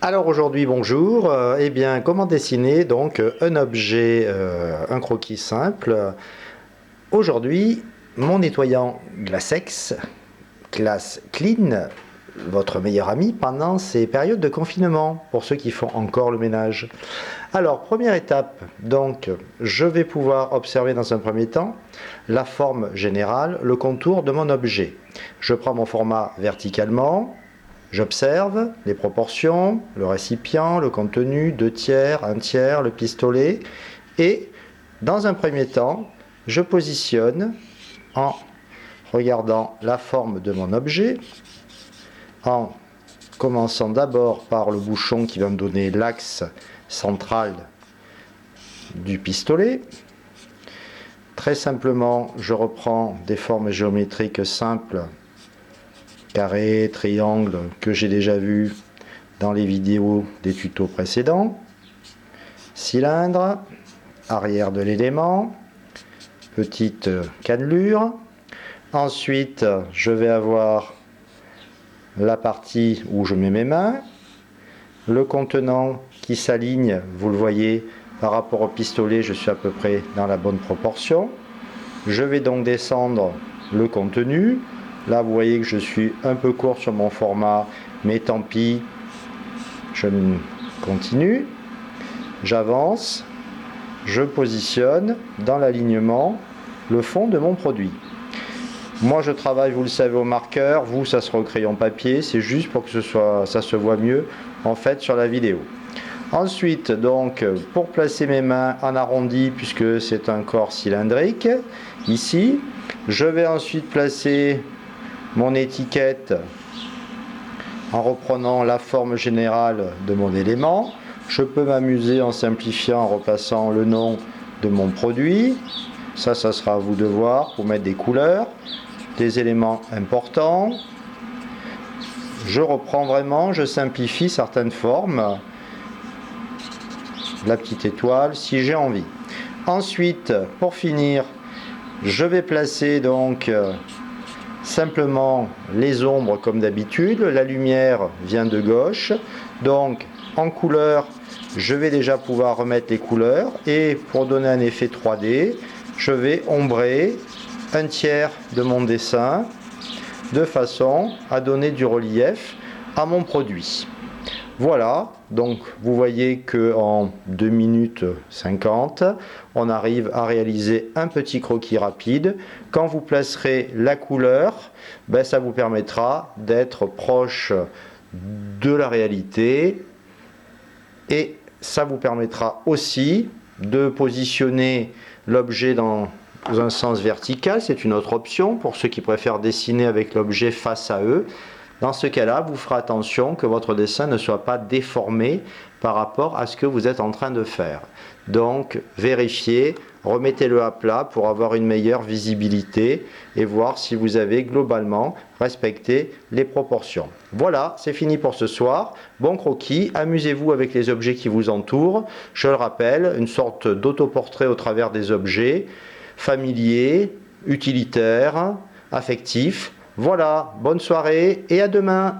Alors aujourd'hui, bonjour. Eh bien, comment dessiner donc un objet, un croquis simple. Aujourd'hui, mon nettoyant Glacex, classe Clean, votre meilleur ami pendant ces périodes de confinement, pour ceux qui font encore le ménage. Alors, première étape, donc, je vais pouvoir observer dans un premier temps la forme générale, le contour de mon objet. Je prends mon format verticalement. J'observe les proportions, le récipient, le contenu, 2/3, 1/3, le pistolet. Et dans un premier temps, je positionne en regardant la forme de mon objet, en commençant d'abord par le bouchon qui va me donner l'axe central du pistolet. Très simplement, je reprends des formes géométriques simples, carré, triangle, que j'ai déjà vu dans les vidéos des tutos précédents. Cylindre, arrière de l'élément, petite cannelure. Ensuite, je vais avoir la partie où je mets mes mains, le contenant qui s'aligne, vous le voyez, par rapport au pistolet, je suis à peu près dans la bonne proportion. Je vais donc descendre le contenu. Là, vous voyez que je suis un peu court sur mon format, mais tant pis, je continue. J'avance, je positionne dans l'alignement le fond de mon produit. Moi, je travaille, vous le savez, au marqueur. Vous, ça sera au crayon papier. C'est juste pour que ça se voit mieux, en fait, sur la vidéo. Ensuite, donc, pour placer mes mains en arrondi, puisque c'est un corps cylindrique, ici, je vais ensuite placer mon étiquette en reprenant la forme générale de mon élément. Je peux m'amuser en simplifiant, en repassant le nom de mon produit. Ça sera à vous de voir pour mettre des couleurs, des éléments importants. Je reprends vraiment, je simplifie certaines formes. La petite étoile, si j'ai envie. Ensuite, pour finir, je vais placer donc simplement les ombres comme d'habitude. La lumière vient de gauche, donc en couleur je vais déjà pouvoir remettre les couleurs, et pour donner un effet 3D je vais ombrer 1/3 de mon dessin de façon à donner du relief à mon produit. Voilà, donc vous voyez que en 2 minutes 50, on arrive à réaliser un petit croquis rapide. Quand vous placerez la couleur, ça vous permettra d'être proche de la réalité, et ça vous permettra aussi de positionner l'objet dans un sens vertical. C'est une autre option pour ceux qui préfèrent dessiner avec l'objet face à eux. Dans ce cas-là, vous ferez attention que votre dessin ne soit pas déformé par rapport à ce que vous êtes en train de faire. Donc, vérifiez, remettez-le à plat pour avoir une meilleure visibilité et voir si vous avez globalement respecté les proportions. Voilà, c'est fini pour ce soir. Bon croquis, amusez-vous avec les objets qui vous entourent. Je le rappelle, une sorte d'autoportrait au travers des objets, familiers, utilitaires, affectifs. Voilà, bonne soirée et à demain.